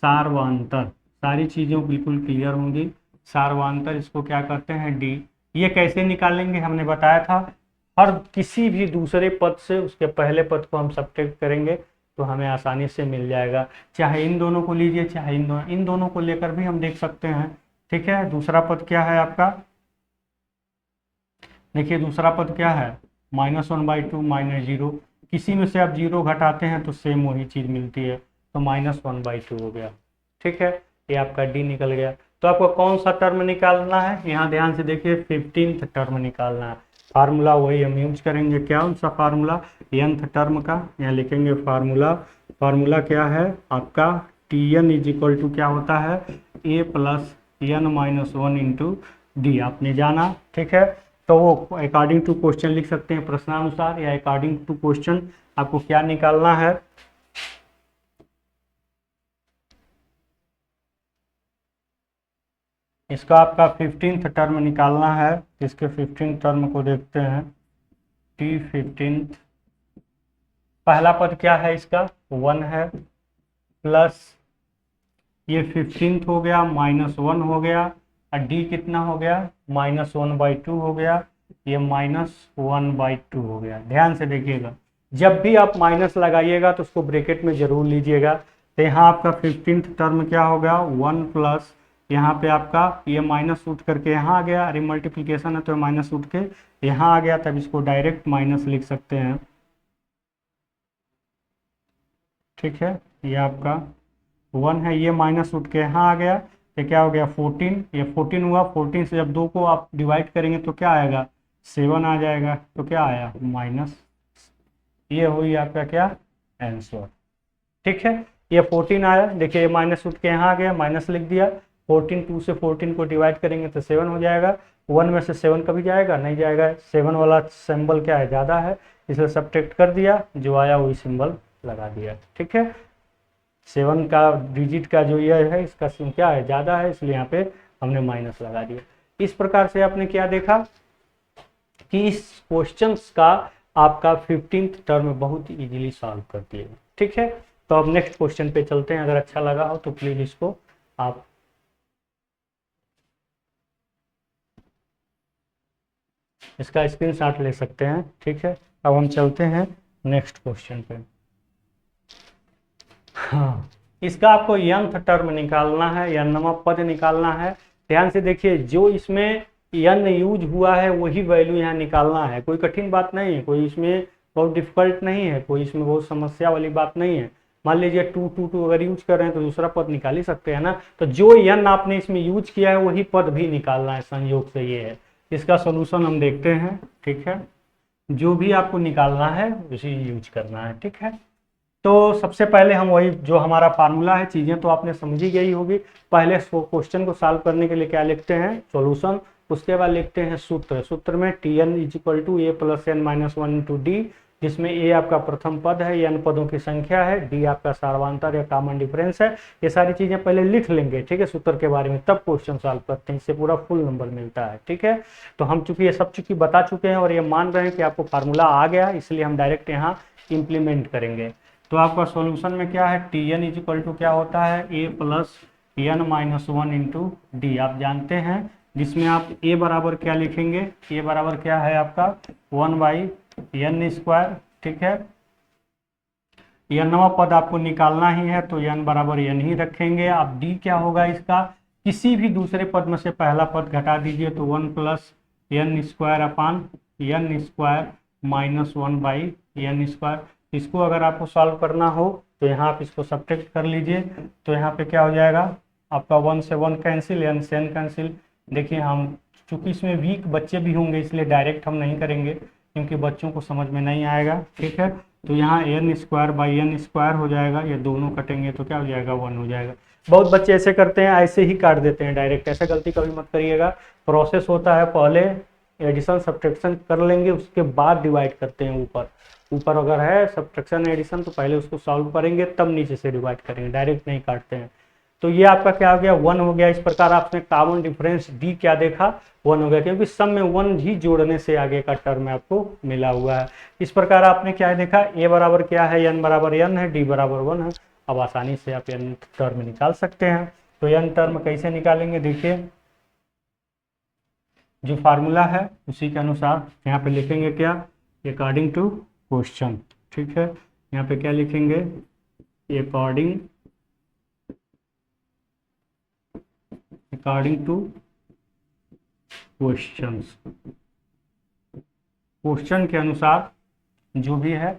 सार्वंतर। सारी चीज़ों बिल्कुल क्लियर होंगी। सार्वंतर इसको क्या कहते हैं, डी। ये कैसे निकालेंगे हमने बताया था, हर किसी भी दूसरे पद से उसके पहले पद को हम सब्ट्रैक्ट करेंगे तो हमें आसानी से मिल जाएगा। चाहे इन दोनों को लीजिए, चाहे इन दोनों को लेकर भी हम देख सकते हैं। ठीक है, दूसरा पद क्या है आपका, देखिए दूसरा पद क्या है, -1/2 -0। किसी में से आप 0 घटाते हैं तो सेम वही चीज़ मिलती है, तो -1/2 हो गया। ठीक है, ये आपका डी निकल गया। तो आपको कौन सा टर्म निकालना है, यहाँ ध्यान से देखिए 15th टर्म निकालना है। फार्मूला वही हम यूज करेंगे, क्या उनसा फार्मूला, nth टर्म का यहाँ लिखेंगे फार्मूला क्या है आपका, Tn = क्या होता है, a + n - 1 × d, आपने जाना। ठीक है, तो वो अकॉर्डिंग टू क्वेश्चन लिख सकते हैं, प्रश्नानुसार या अकॉर्डिंग टू क्वेश्चन आपको क्या निकालना है। इसका आपका 15th टर्म निकालना है। इसके 15th टर्म को देखते हैं, T15। पहला पद क्या है इसका, 1 है, प्लस ये 15th हो गया, -1 हो गया, और डी कितना हो गया, -1/2 हो गया, ये -1/2 हो गया। ध्यान से देखिएगा, जब भी आप माइनस लगाइएगा तो उसको ब्रैकेट में जरूर लीजिएगा। तो यहाँ आपका 15th टर्म क्या हो गया, 1 प्लस यहाँ पे आपका ये माइनस उठ करके यहाँ आ गया, अरे मल्टीप्लिकेशन है तो माइनस उठ के यहाँ आ गया, तब इसको डायरेक्ट माइनस लिख सकते हैं। ठीक है, ये आपका 1 है, ये माइनस उठ के यहाँ आ गया, तो क्या हो गया 14, ये 14 हुआ। 14 से जब 2 को आप डिवाइड करेंगे तो क्या आएगा, 7 आ जाएगा, तो क्या आया माइनस, ये हुई आपका क्या आंसर। ठीक है, ये 14 आया, देखिए ये माइनस उठ के यहाँ आ गया, माइनस लिख दिया। 14 2 से 14 को डिवाइड करेंगे तो 7 हो जाएगा। 1 में से 7 कभी जाएगा, नहीं जाएगा, 7 वाला सिंबल क्या है, ज़्यादा है, इसलिए सब्ट्रैक्ट कर दिया, जो आया वही सिंबल लगा दिया। ठीक है, 7 का डिजिट का जो ये है इसका क्या है, ज़्यादा है, इसलिए यहाँ पे हमने माइनस लगा दिया। इस प्रकार से आपने क्या देखा कि इस क्वेश्चंस का आपका 15th टर्म बहुत इजीली सॉल्व कर दिएगा। ठीक है, तो अब नेक्स्ट क्वेश्चन पे चलते हैं। अगर अच्छा लगा हो तो प्लीज़ इसको आप इसका स्क्रीनशॉट ले सकते हैं। ठीक है, अब हम चलते हैं नेक्स्ट क्वेश्चन पे। हाँ, इसका आपको nth टर्म निकालना है या नवा पद निकालना है। ध्यान से देखिए, जो इसमें n यूज हुआ है वही वैल्यू यहाँ निकालना है। कोई कठिन बात नहीं है, कोई इसमें बहुत डिफिकल्ट नहीं है, कोई इसमें बहुत समस्या वाली बात नहीं है। मान लीजिए 2 अगर यूज कर रहे हैं तो दूसरा पद निकाल ही सकते हैं ना। तो जो n आपने इसमें यूज किया है वही पद भी निकालना है, संयोग से ये है। इसका सोल्यूशन हम देखते हैं, ठीक है। जो भी आपको निकालना है उसी यूज करना है, ठीक है। तो सबसे पहले हम वही जो हमारा फार्मूला है, चीज़ें तो आपने समझी गई होगी। पहले क्वेश्चन को सॉल्व करने के लिए क्या लिखते हैं, सॉल्यूशन। उसके बाद लिखते हैं सूत्र। सूत्र में Tn equal to A plus N minus one into D, जिसमें ए आपका प्रथम पद है, n पदों की संख्या है, डी आपका सार्वंतर या कॉमन डिफरेंस है। ये सारी चीज़ें पहले लिख लेंगे, ठीक है, सूत्र के बारे में, तब क्वेश्चन सॉल्व करते हैं। इससे पूरा फुल नंबर मिलता है, ठीक है। तो हम चूंकि ये सब चूंकि बता चुके हैं और ये मान रहे हैं कि आपको फार्मूला आ गया, इसलिए हम डायरेक्ट यहाँ इम्प्लीमेंट करेंगे। तो आपका सॉल्यूशन में क्या है, Tn इक्वल टू क्या होता है, a plus N minus one into d, आप जानते हैं। जिसमें आप a बराबर क्या लिखेंगे, a बराबर क्या है आपका 1/n स्क्वायर, ठीक है। nवां पद आपको निकालना ही है तो n बराबर n ही रखेंगे। अब d क्या होगा इसका, किसी भी दूसरे पद में से पहला पद घटा दीजिए तो 1 plus n square upon n square minus 1/n square. इसको अगर आपको सॉल्व करना हो तो यहाँ आप इसको सब्ट्रैक्ट कर लीजिए। तो यहाँ पे क्या हो जाएगा आपका 1 से 1 कैंसिल, n से n कैंसिल। देखिए हम चूंकि इसमें वीक बच्चे भी होंगे इसलिए डायरेक्ट हम नहीं करेंगे क्योंकि बच्चों को समझ में नहीं आएगा, ठीक है। तो यहाँ n square by n square हो जाएगा, ये दोनों कटेंगे तो क्या हो जाएगा 1 हो जाएगा। बहुत बच्चे ऐसे करते हैं, ऐसे ही काट देते हैं डायरेक्ट, ऐसा गलती कभी मत करिएगा। प्रोसेस होता है, पहले एडिशन सब्ट्रैक्शन कर लेंगे, उसके बाद डिवाइड करते हैं। ऊपर अगर है सब्ट्रैक्शन एडिशन तो पहले उसको सॉल्व करेंगे तब नीचे से डिवाइड करेंगे, डायरेक्ट नहीं काटते हैं। तो ये आपका क्या हो गया 1 हो गया। इस प्रकार आपने कॉमन डिफरेंस डी क्या देखा 1 हो गया, क्योंकि सम में 1 ही जोड़ने से आगे का टर्म आपको मिला हुआ है। इस प्रकार आपने क्या देखा, ए बराबर क्या है, n बराबर n है, डी बराबर 1 है। अब आसानी से आप n टर्म निकाल सकते हैं। तो n टर्म कैसे निकालेंगे, देखिए जो फार्मूला है उसी के अनुसार यहाँ पे लिखेंगे क्या, अकॉर्डिंग टू क्वेश्चन, ठीक है। यहाँ पे क्या लिखेंगे, अकॉर्डिंग टू क्वेश्चन के अनुसार जो भी है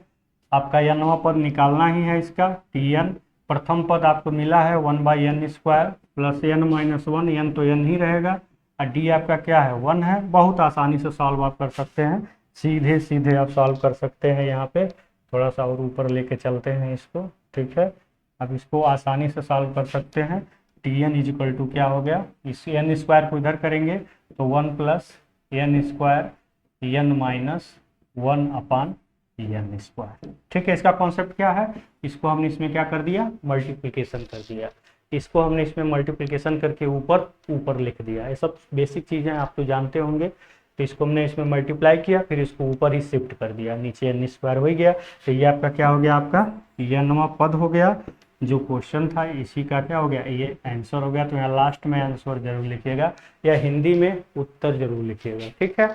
आपका nवां पद निकालना ही है। इसका Tn प्रथम पद आपको मिला है 1/n square plus n minus 1, n तो n ही रहेगा, और डी आपका क्या है 1 है। बहुत आसानी से सॉल्व आप कर सकते हैं, सीधे सीधे आप सॉल्व कर सकते हैं। यहाँ पे थोड़ा सा और ऊपर लेके चलते हैं इसको, ठीक है। अब इसको आसानी से सॉल्व कर सकते हैं। Tn इक्वल टू क्या हो गया, इस n स्क्वायर को इधर करेंगे तो 1 plus n square n minus 1 अपान n स्क्वायर, ठीक है। इसका कॉन्सेप्ट क्या है, इसको हमने इसमें क्या कर दिया, मल्टीप्लिकेशन कर दिया। इसको हमने इसमें मल्टीप्लिकेशन करके ऊपर लिख दिया। ये सब बेसिक चीज़ें आप तो जानते होंगे। तो इसको हमने इसमें मल्टीप्लाई किया, फिर इसको ऊपर ही शिफ्ट कर दिया, नीचे n स्क्वायर हो गया। तो ये आपका क्या हो गया, आपका nवां पद हो गया। जो क्वेश्चन था इसी का क्या हो गया, ये आंसर हो गया। तो यहाँ लास्ट में आंसर जरूर लिखिएगा या हिंदी में उत्तर जरूर लिखिएगा, ठीक है।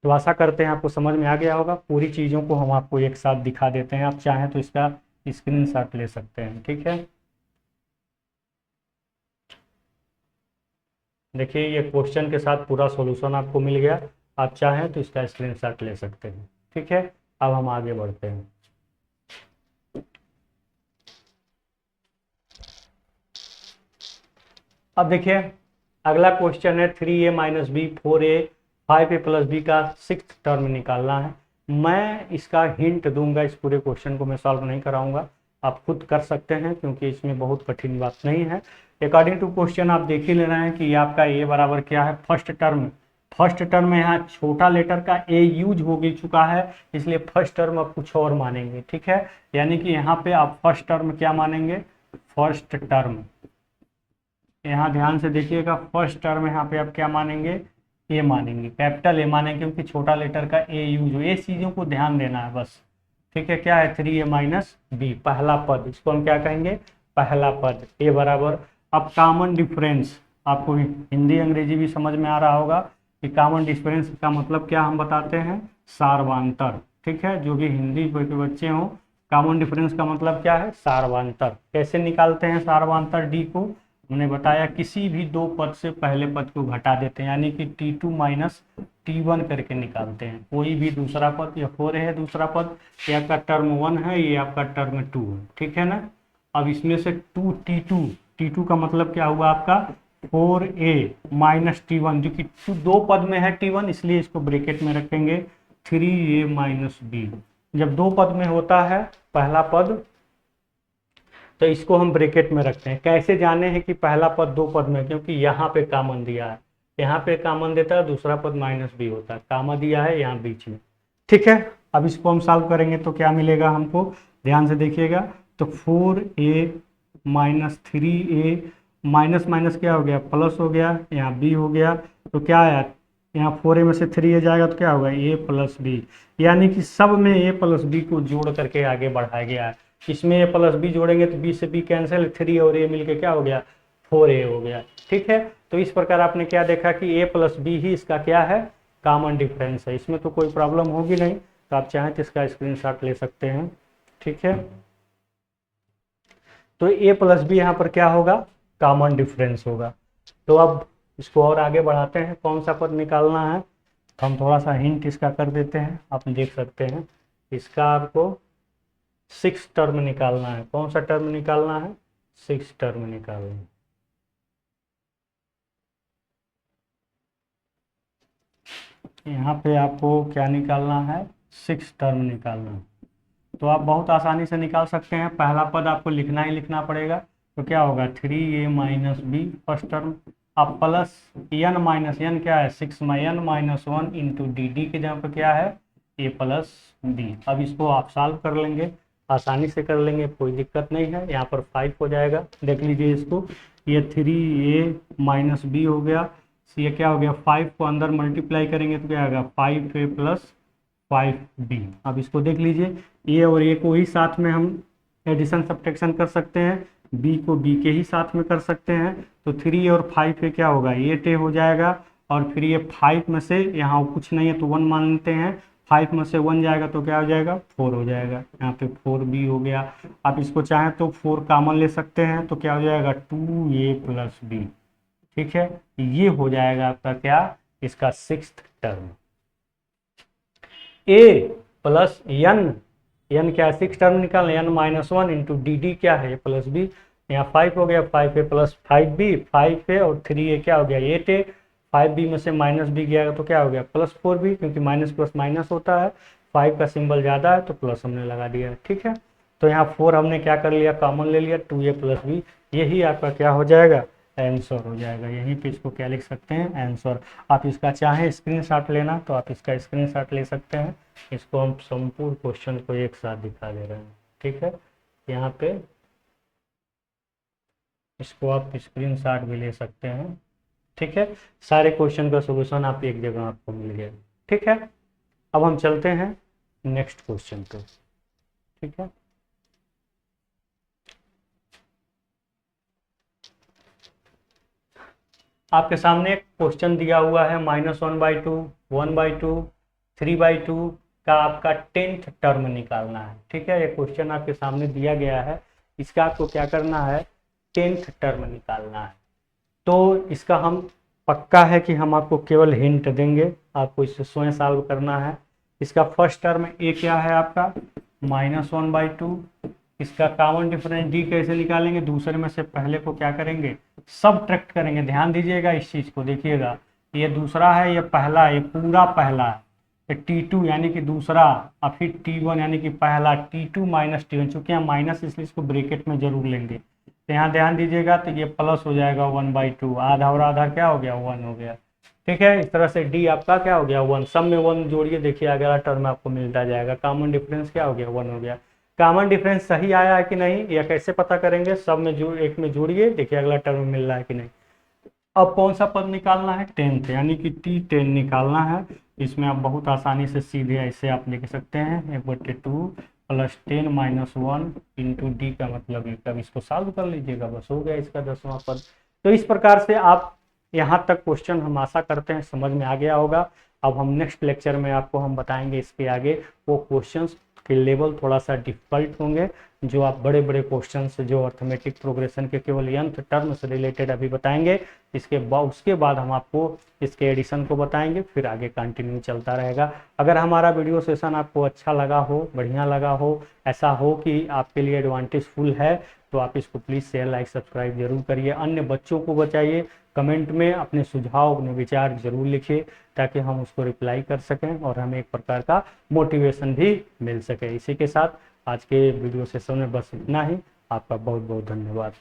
तो आशा करते हैं आपको समझ में आ गया होगा। पूरी चीज़ों को हम आपको एक साथ दिखा देते हैं, आप चाहें तो इसका स्क्रीनशॉट ले सकते हैं, ठीक है। देखिए ये क्वेश्चन के साथ पूरा सॉल्यूशन आपको मिल गया, आप चाहें तो इसका स्क्रीनशॉट ले सकते हैं, ठीक है। अब हम आगे बढ़ते हैं। अब देखिए अगला क्वेश्चन है 3a माइनस B 4a 5a plus B का 6th टर्म निकालना है। मैं इसका हिंट दूंगा, इस पूरे क्वेश्चन को मैं सॉल्व नहीं कराऊंगा, आप खुद कर सकते हैं क्योंकि इसमें बहुत कठिन बात नहीं है। अकॉर्डिंग टू क्वेश्चन आप देख ही ले रहे हैं कि ये आपका a बराबर क्या है, फर्स्ट टर्म में यहाँ छोटा लेटर का a यूज हो चुका है, इसलिए फर्स्ट टर्म आप कुछ और मानेंगे, ठीक है। यानी कि यहाँ पे आप फर्स्ट टर्म क्या मानेंगे, फर्स्ट टर्म, यहाँ ध्यान से देखिएगा, फर्स्ट टर्म यहाँ पे आप क्या मानेंगे, ए मानेंगे, कैपिटल ए मानेंगे क्योंकि छोटा लेटर का ए यूज हो। ये चीज़ों को ध्यान देना है बस, ठीक है। क्या है 3a माइनस बी, पहला पद, इसको हम क्या कहेंगे, पहला पद। ए बराबर, अब कॉमन डिफरेंस, आपको हिंदी अंग्रेजी भी समझ में आ रहा होगा कि कॉमन डिफरेंस का मतलब क्या हम बताते हैं, सार्वंतर, ठीक है। जो भी हिंदी के बच्चे हों, कॉमन डिफरेंस का मतलब क्या है, सार्वंतर। कैसे निकालते हैं सार्वंतर डी को, हमने बताया किसी भी दो पद से पहले पद को घटा देते हैं, यानी कि T2 माइनस T1 करके निकालते हैं। कोई भी दूसरा पद, या 4 है दूसरा पद, ये आपका टर्म 1 है, ये आपका टर्म 2 है, ठीक है ना। अब इसमें से 2T2 का मतलब क्या हुआ आपका 4A माइनस T1, जो कि दो पद में है T1, इसलिए इसको ब्रैकेट में रखेंगे 3A माइनस B। जब दो पद में होता है पहला पद तो इसको हम ब्रैकेट में रखते हैं। कैसे जाने हैं कि पहला पद दो पद में, क्योंकि यहाँ पे कॉमन दिया है, यहाँ पे कॉमन देता है, दूसरा पद माइनस बी होता है, कॉमा दिया है यहाँ बीच में, ठीक है। अब इसको हम सॉल्व करेंगे तो क्या मिलेगा हमको, ध्यान से देखिएगा। तो 4A minus 3A minus minus क्या हो गया, प्लस हो गया, यहाँ b हो गया, तो क्या आया, यहाँ 4A में से 3A जाएगा तो क्या होगा A प्लस बी, यानी कि सब में A प्लस बी को जोड़ करके आगे बढ़ाया गया है। इसमें A प्लस बी जोड़ेंगे तो B से B कैंसिल, 3 और A मिलके क्या हो गया 4A हो गया, ठीक है। तो इस प्रकार आपने क्या देखा कि A प्लस बी ही इसका क्या है, कॉमन डिफरेंस है। इसमें तो कोई प्रॉब्लम होगी नहीं, तो आप चाहें तो इसका स्क्रीनशॉट ले सकते हैं, ठीक है। तो A प्लस बी यहाँ पर क्या होगा, कॉमन डिफरेंस होगा। तो अब इसको और आगे बढ़ाते हैं, कौन सा पद निकालना है, तो हम थोड़ा सा हिंट इसका कर देते हैं। आप देख सकते हैं इसका आपको 6 टर्म निकालना है। कौन सा टर्म निकालना है, 6 टर्म निकालना है। यहाँ पे आपको क्या निकालना है, 6 टर्म निकालना है। तो आप बहुत आसानी से निकाल सकते हैं। पहला पद आपको लिखना ही लिखना पड़ेगा, तो क्या होगा 3A माइनस बी फर्स्ट टर्म, अब प्लस n माइनस n क्या है 6 में n माइनस 1 इंटू डी के जहाँ पर क्या है A प्लस बी। अब इसको आप सॉल्व कर लेंगे, आसानी से कर लेंगे, कोई दिक्कत नहीं है। यहाँ पर 5 हो जाएगा, देख लीजिए इसको, ये 3A माइनस बी हो गया, ये क्या हो गया 5 को अंदर मल्टीप्लाई करेंगे तो क्या होगा 5A प्लस 5B। अब इसको देख लीजिए, ए और ए को ही साथ में हम एडिशन सब्ट्रैक्शन कर सकते हैं, बी को बी के ही साथ में कर सकते हैं। तो 3 और 5 पे क्या होगा 8A हो जाएगा, और फिर ये 5 में से यहाँ कुछ नहीं है तो 1 मान लेते हैं, 5 में से 1 जाएगा तो क्या हो जाएगा 4 हो जाएगा, यहाँ पे 4B हो गया। आप इसको चाहें तो 4 कॉमन ले सकते हैं, तो क्या हो जाएगा 2A प्लस बी, ठीक है। ये हो जाएगा आपका क्या, इसका 6th term. A plus n क्या है 6 टर्म निकालना, n माइनस 1 इंटू डी क्या है प्लस बी, यहाँ 5 हो गया 5A प्लस 5B, 5A और 3A क्या हो गया 8A, 5B में से माइनस बी गया तो क्या हो गया प्लस 4B, क्योंकि माइनस प्लस माइनस होता है, 5 का सिंबल ज़्यादा है तो प्लस हमने लगा दिया, ठीक है। तो यहाँ 4 हमने क्या कर लिया कॉमन ले लिया, 2A प्लस बी, यही आपका क्या हो जाएगा आंसर हो जाएगा। यहीं पे इसको क्या लिख सकते हैं आंसर। आप इसका चाहें स्क्रीनशॉट लेना तो आप इसका स्क्रीनशॉट ले सकते हैं। इसको हम संपूर्ण क्वेश्चन को एक साथ दिखा दे रहे हैं, ठीक है। यहाँ पे इसको आप स्क्रीनशॉट भी ले सकते हैं, ठीक है। सारे क्वेश्चन का सॉल्यूशन आप एक जगह आपको मिल गया, ठीक है। अब हम चलते हैं नेक्स्ट क्वेश्चन पे, ठीक है। आपके सामने एक क्वेश्चन दिया हुआ है -1/2, 1/2, 3/2 का आपका 10th टर्म निकालना है, ठीक है। ये क्वेश्चन आपके सामने दिया गया है, इसका आपको क्या करना है 10th टर्म निकालना है। तो इसका हम पक्का है कि हम आपको केवल हिंट देंगे, आपको इसे स्वयं सॉल्व करना है। इसका फर्स्ट टर्म ए क्या है आपका -1/2, इसका कॉमन डिफरेंस डी कैसे निकालेंगे, दूसरे में से पहले को क्या करेंगे सब्ट्रैक्ट करेंगे। ध्यान दीजिएगा इस चीज़ को, देखिएगा ये दूसरा है, ये पहला, ये पूरा पहला है, T2 यानी कि दूसरा, और फिर T1 यानी कि पहला, T2 माइनस T1, चूँकि यहाँ माइनस इसलिए इसको ब्रैकेट में जरूर लेंगे। तो यहाँ ध्यान दीजिएगा तो ये प्लस हो जाएगा 1/2, आधा और आधा क्या हो गया 1 हो गया, ठीक है। इस तरह से डी आपका क्या हो गया 1, सब में 1 जोड़िए, देखिए अगला टर्म आपको मिलता जाएगा। कॉमन डिफरेंस क्या हो गया 1 हो गया। कॉमन डिफरेंस सही आया है कि नहीं या कैसे पता करेंगे, सब में एक में जोड़िए, देखिए अगला टर्म मिल रहा है कि नहीं। अब कौन सा पद निकालना है 10th, यानी कि T10 निकालना है। इसमें आप बहुत आसानी से सीधे ऐसे आप लिख सकते हैं 1/2 प्लस 10 माइनस 1 इंटू डी का मतलब है, तब इसको सॉल्व कर लीजिएगा, बस हो गया इसका 10वां पद। तो इस प्रकार से आप यहाँ तक क्वेश्चन हम आशा करते हैं समझ में आ गया होगा। अब हम नेक्स्ट लेक्चर में आपको हम बताएंगे इसके आगे वो क्वेश्चंस के लेवल थोड़ा सा डिफिकल्ट होंगे। जो आप बड़े बड़े क्वेश्चंस जो अर्थमेटिक प्रोग्रेशन के केवल यंथ टर्म से रिलेटेड अभी बताएंगे, उसके बाद हम आपको इसके एडिशन को बताएंगे, फिर आगे कंटिन्यू चलता रहेगा। अगर हमारा वीडियो सेशन आपको अच्छा लगा हो, बढ़िया लगा हो, ऐसा हो कि आपके लिए एडवांटेजफुल है, तो आप इसको प्लीज़ शेयर लाइक सब्सक्राइब जरूर करिए, अन्य बच्चों को बचाइए। कमेंट में अपने सुझाव अपने विचार जरूर लिखिए ताकि हम उसको रिप्लाई कर सकें और हमें एक प्रकार का मोटिवेशन भी मिल सके। इसी के साथ आज के वीडियो सेशन में बस इतना ही। आपका बहुत बहुत धन्यवाद।